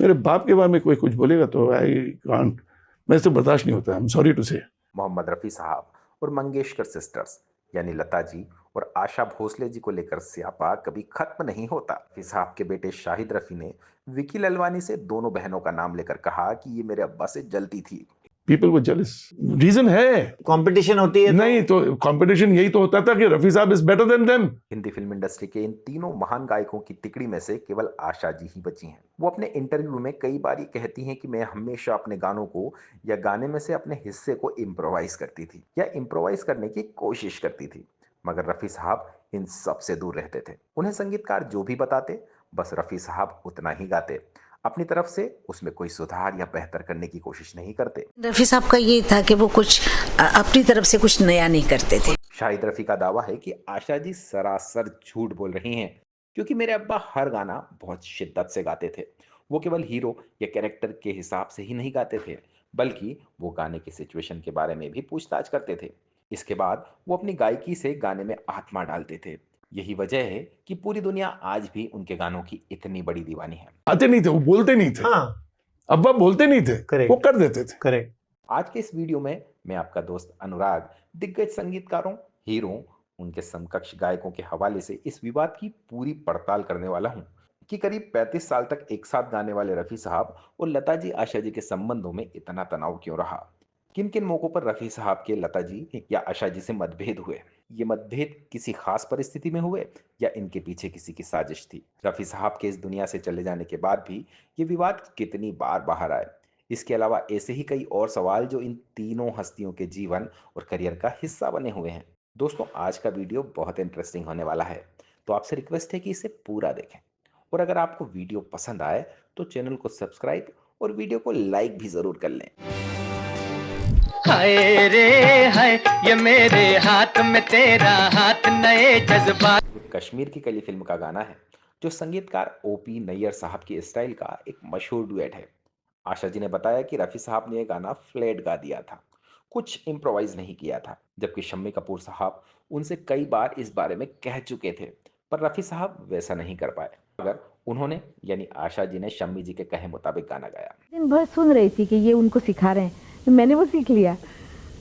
मेरे बाप के बारे में कोई कुछ बोलेगा तो आई कांट, मैं इससे बर्दाश्त नहीं होता। आई एम सॉरी टू से। मोहम्मद रफ़ी साहब और मंगेशकर सिस्टर्स यानी लता जी और आशा भोसले जी को लेकर स्यापा कभी खत्म नहीं होता। रफ़ी साहब के बेटे शाहिद रफ़ी ने विकी ललवानी से दोनों बहनों का नाम लेकर कहा कि ये मेरे अब्बा से जलती थी। पीपल वो जेलस, रीजन है, कंपटीशन होती है नहीं तो कंपटीशन यही तो होता था कि रफी साहब is better than them. Hindi film industry के इन तीनों महान गायकों की तिकड़ी में से केवल आशा जी ही बची हैं। वो अपने इंटरव्यू में कई बार ये कहती हैं कि मैं हमेशा अपने गानों को या गाने में से अपने हिस्से को इम्प्रोवाइज करती थी या इम्प्रोवाइज करने की कोशिश करती थी, मगर रफ़ी साहब इन सब से दूर रहते थे। उन्हें संगीतकार जो भी बताते बस रफ़ी साहब उतना ही गाते, अपनी तरफ से उसमें कोई सुधार या बेहतर करने की कोशिश नहीं करते। रफ़ी साहब का ये था कि वो कुछ अपनी तरफ से कुछ नया नहीं करते थे। शाहिद रफ़ी का दावा है कि आशा जी सरासर झूठ बोल रही हैं, क्योंकि मेरे अब्बा हर गाना बहुत शिद्दत से गाते थे। वो केवल हीरो या कैरेक्टर के हिसाब से ही नहीं गाते थे, बल्कि वो गाने की सिचुएशन के बारे में भी पूछताछ करते थे। इसके बाद वो अपनी गायकी से गाने में आत्मा डालते थे। यही वजह है कि पूरी दुनिया आज भी उनके गानों की इतनी बड़ी दीवानी है। आते नहीं थे, वो बोलते नहीं थे। हाँ, अब्बा बोलते नहीं थे, Correct. वो कर देते थे। करेक्ट। आज के इस वीडियो में मैं आपका दोस्त अनुराग दिग्गज संगीतकारों, हीरो, उनके समकक्ष गायकों के हवाले से इस विवाद की पूरी पड़ताल करने वाला हूं कि करीब 35 साल तक एक साथ गाने वाले रफ़ी साहब और लता जी आशा जी के संबंधों में इतना तनाव क्यों रहा। किन किन मौकों पर रफ़ी साहब के लता जी या आशा जी से मतभेद हुए। ये मतभेद किसी खास परिस्थिति में हुए या इनके पीछे किसी की साजिश थी। रफ़ी साहब के इस दुनिया से चले जाने के बाद भी ये विवाद कितनी बार बाहर आए। इसके अलावा ऐसे ही कई और सवाल जो इन तीनों हस्तियों के जीवन और करियर का हिस्सा बने हुए हैं। दोस्तों, आज का वीडियो बहुत इंटरेस्टिंग होने वाला है, तो आपसे रिक्वेस्ट है कि इसे पूरा देखें। और अगर आपको वीडियो पसंद आए तो चैनल को सब्सक्राइब और वीडियो को लाइक भी जरूर कर लें। हाय रे हाय, ये मेरे हाथ में तेरा हाथ, नए जज्बात। कश्मीर की कली फिल्म का गाना है, जो संगीतकार ओपी नैयर साहब की स्टाइल का एक मशहूर डुएट है। आशा जी ने बताया कि रफ़ी साहब ने यह गाना फ्लैट गा दिया था, कुछ इम्प्रोवाइज नहीं किया था, जबकि शम्मी कपूर साहब उनसे कई बार इस बारे में कह चुके थे, पर रफ़ी साहब वैसा नहीं कर पाए। अगर उन्होंने यानी आशा जी ने शम्मी जी के कहे मुताबिक गाना गाया। दिन भर सुन रही थी कि ये उनको सिखा रहे हैं, तो मैंने वो सीख लिया।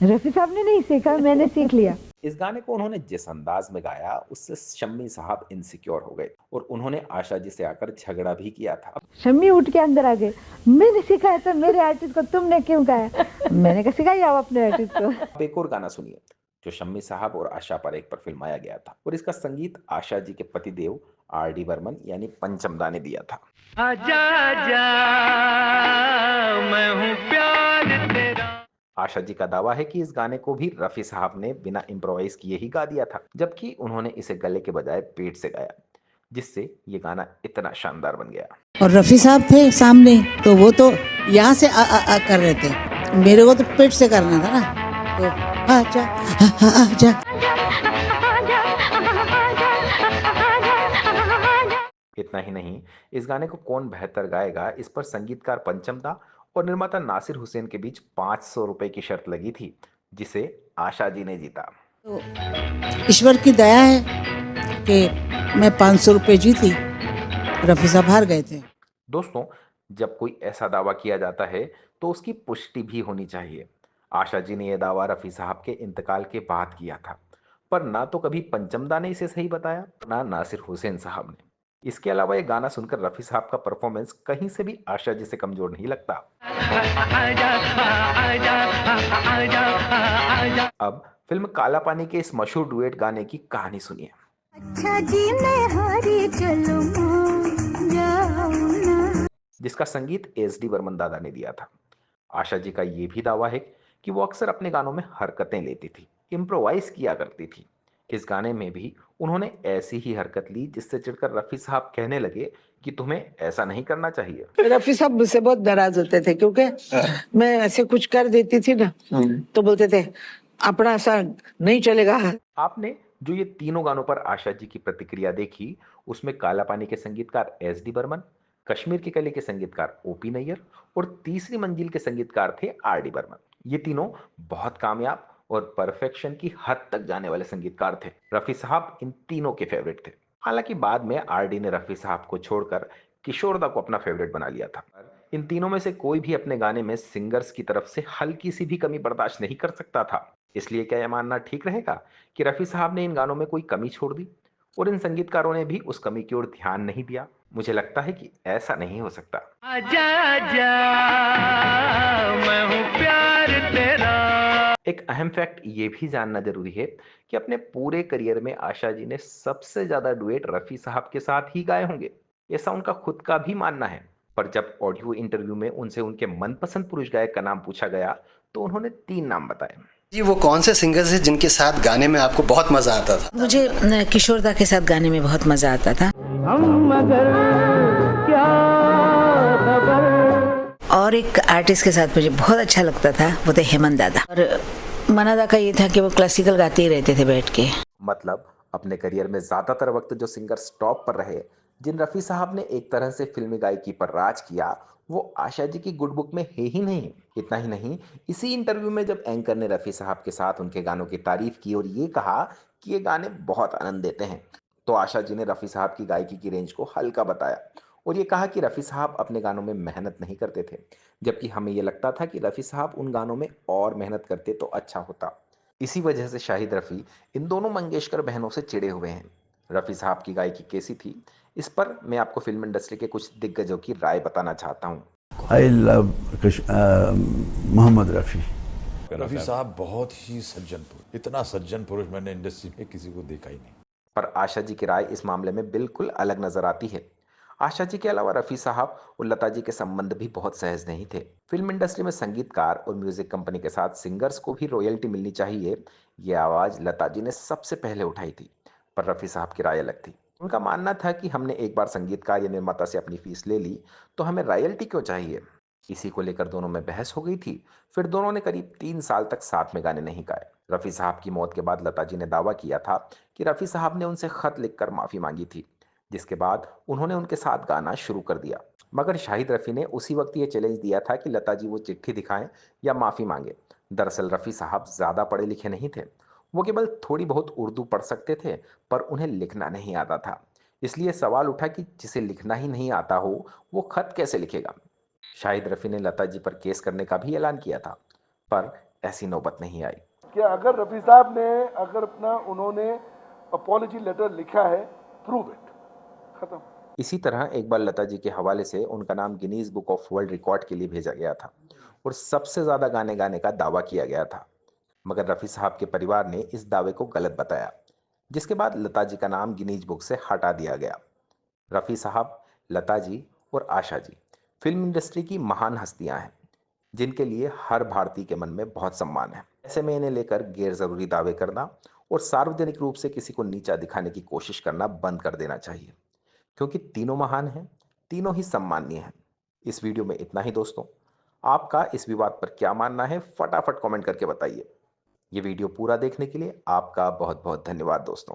रफ़ी साहब ने नहीं सीखा, मैंने सीख लिया। इस गाने को उन्होंने जिस अंदाज में गाया उससे शम्मी साहब इनसिक्योर हो गए और उन्होंने आशा जी से आकर झगड़ा भी किया था। शम्मी उठ के अंदर आ गए, मैंने सिखाया था मेरे आर्टिस्ट को, तुमने क्यों गाया? मैंने कहा सिखाइए आप अपने आर्टिस्ट को। अब एक और गाना सुनिए जो शम्मी साहब और आशा परेख पर फिल्माया गया था, और इसका संगीत आशा जी के पतिदेव आर.डी. बर्मन यानी पंचमदा ने दिया था। आजा आजा, मैं हूँ प्यार तेरा। आशा जी का दावा है कि इस गाने को भी रफ़ी साहब ने बिना इम्प्रोवाइज किए ही गा दिया था, जबकि उन्होंने इसे गले के बजाय पेट से गाया, जिससे ये गाना इतना शानदार बन गया। और रफ़ी साहब थे सामने, तो वो तो यहाँ से आ कर रहे थे, मेरे को तो पेट से करना था ना, तो आजा आजा। इतना ही नहीं, इस गाने को कौन बेहतर गाएगा, इस पर संगीतकार पंचमदा और निर्माता नासिर हुसैन के बीच 500 रुपए की शर्त लगी थी, जिसे आशा जी ने जीता। तो ईश्वर की दया है कि मैं 500 रुपये जीती, रफ़ी साहब हार गए थे। दोस्तों, जब कोई ऐसा दावा किया जाता है तो उसकी पुष्टि भी होनी चाहिए। आशा जी ने यह दावा रफ़ी साहब के इंतकाल के बाद किया था, पर ना तो कभी पंचमदा ने इसे सही बताया, ना नासिर हुसैन साहब ने। इसके अलावा ये गाना सुनकर रफ़ी साहब का परफॉर्मेंस कहीं से भी आशा जी से कमजोर नहीं लगता। अब फिल्म काला पानी के इस मशहूर डुएट गाने की कहानी सुनिए। अच्छा जी मैं हारी चलो जिसका संगीत एस.डी. बर्मन दादा ने दिया था। आशा जी का यह भी दावा है कि वो अक्सर अपने गानों में हरकतें लेती थी, इम्प्रोवाइज किया करती थी। इस गाने में भी उन्होंने ऐसी ही हरकत ली, जिससे चिढ़कर रफ़ी साहब कहने लगे कि तुम्हें ऐसा नहीं करना चाहिए। रफ़ी साहब मुझसे बहुत नाराज होते थे, क्योंकि मैं ऐसे कुछ कर देती थी ना, तो बोलते थे अपना ऐसा नहीं चलेगा। आपने जो ये तीनों गानों पर आशा जी की प्रतिक्रिया देखी, उसमें काला पानी के संगीतकार एस.डी. बर्मन, कश्मीर की कली के संगीतकार ओपी नैयर और तीसरी मंजिल के संगीतकार थे आर.डी. बर्मन। ये तीनों बहुत कामयाब और परफेक्शन की हद तक जाने वाले संगीतकार थे। रफ़ी साहब इन तीनों के फेवरेट थे। हालांकि बाद में आर.डी. ने रफ़ी साहब को छोड़कर किशोरदा को अपना फेवरेट बना लिया था। इन तीनों में से कोई भी अपने गाने में सिंगर्स की तरफ से हल्की सी भी कमी बर्दाश्त नहीं कर सकता था। इसलिए क्या यह मानना ठीक रहेगा कि रफ़ी साहब ने इन गानों में कोई कमी छोड़ दी और इन संगीतकारों ने भी उस कमी की ओर ध्यान नहीं दिया? मुझे लगता है कि ऐसा नहीं हो सकता। आजा आजा मैं हूँ प्यार तेरा। एक अहम फैक्ट ये भी जानना जरूरी है कि अपने पूरे करियर में आशा जी ने सबसे ज्यादा डुएट रफ़ी साहब के साथ ही गाए होंगे, ऐसा उनका खुद का भी मानना है। पर जब ऑडियो इंटरव्यू में उनसे उनके मनपसंद पुरुष गायक का नाम पूछा गया तो उन्होंने 3 नाम बताए। जी, वो कौन से सिंगर्स हैं जिनके साथ गाने में आपको बहुत मजा आता था? मुझे किशोरदा के साथ गाने में बहुत मजा आता था। हम मगर क्या खबर। और एक आर्टिस्ट के साथ मुझे बहुत अच्छा लगता था, वो थे हेमंत दादा। और मनादा का ये था कि वो क्लासिकल गाते ही रहते थे बैठ के। मतलब अपने करियर में ज्यादातर वक्त जो सिंगर टॉप पर रहे, जिन रफ़ी साहब ने एक तरह से फिल्मी गायकी पर राज किया, वो आशा जी की गुड बुक में है ही नहीं। इतना ही नहीं, इसी इंटरव्यू में जब एंकर ने रफ़ी साहब के साथ उनके गानों की तारीफ की और ये कहा कि ये गाने बहुत आनंद देते हैं, तो आशा जी ने रफ़ी साहब की गायकी की रेंज को हल्का बताया और ये कहा कि रफ़ी साहब अपने गानों में मेहनत नहीं करते थे, जबकि हमें ये लगता था कि रफ़ी साहब उन गानों में और मेहनत करते तो अच्छा होता। इसी वजह से शाहिद रफ़ी इन दोनों मंगेशकर बहनों से चिढ़े हुए हैं। रफ़ी साहब की गायकी कैसी थी, इस पर मैं आपको फिल्म इंडस्ट्री के कुछ दिग्गजों की राय बताना चाहता हूँ। I love Mohammed Rafi. रफ़ी साहब बहुत ही सज्जन पुरुष, इतना सज्जन पुरुष मैंने इंडस्ट्री में किसी को देखा ही नहीं। पर आशा जी की राय इस मामले में बिल्कुल अलग नजर आती है। आशा जी के अलावा रफ़ी साहब और लता जी के संबंध भी बहुत सहज नहीं थे। फिल्म इंडस्ट्री में संगीतकार और म्यूजिक कंपनी के साथ सिंगर्स को भी रॉयल्टी मिलनी चाहिए, ये आवाज़ लता जी ने सबसे पहले उठाई थी। पर रफ़ी साहब की राय अलग थी। उनका मानना था कि हमने एक बार संगीतकार या निर्माता से अपनी फीस ले ली तो हमें रॉयल्टी क्यों चाहिए। इसी को लेकर दोनों में बहस हो गई थी। फिर दोनों ने करीब 3 साल तक साथ में गाने नहीं गाए। रफ़ी साहब की मौत के बाद लता जी ने दावा किया था कि रफ़ी साहब ने उनसे खत लिखकर माफ़ी मांगी थी, जिसके बाद उन्होंने उनके साथ गाना शुरू कर दिया। मगर शाहिद रफ़ी ने उसी वक्त ये चैलेंज दिया था कि लता जी वो चिट्ठी दिखाएं या माफ़ी मांगे। दरअसल रफ़ी साहब ज़्यादा पढ़े लिखे नहीं थे, वो केवल थोड़ी बहुत उर्दू पढ़ सकते थे, पर उन्हें लिखना नहीं आता था। इसलिए सवाल उठा कि जिसे लिखना ही नहीं आता हो वो खत कैसे लिखेगा। शाहिद रफ़ी ने लता जी पर केस करने का भी ऐलान किया था, पर ऐसी नौबत नहीं आई। कि अगर रफ़ी साहब ने अगर अपना उन्होंने अपॉलजी लेटर लिखा है, प्रूव इट, खत्म। इसी तरह एक बार लता जी के हवाले से उनका नाम Guinness book of world record के लिए भेजा गया था और सबसे ज़्यादा गाने गाने का दावा किया गया था। मगर रफ़ी साहब के परिवार ने इस दावे को गलत बताया, जिसके बाद लता जी का नाम गिनीज बुक से हटा दिया गया। रफ़ी साहब, लता जी और आशा जी फिल्म इंडस्ट्री की महान हस्तियां हैं, जिनके लिए हर भारतीय के मन में बहुत सम्मान है। ऐसे में इन्हें लेकर गैर ज़रूरी दावे करना और सार्वजनिक रूप से किसी को नीचा दिखाने की कोशिश करना बंद कर देना चाहिए, क्योंकि तीनों महान हैं, तीनों ही सम्माननीय हैं। इस वीडियो में इतना ही दोस्तों। आपका इस विवाद पर क्या मानना है, फटाफट कमेंट करके बताइए। ये वीडियो पूरा देखने के लिए आपका बहुत बहुत धन्यवाद दोस्तों।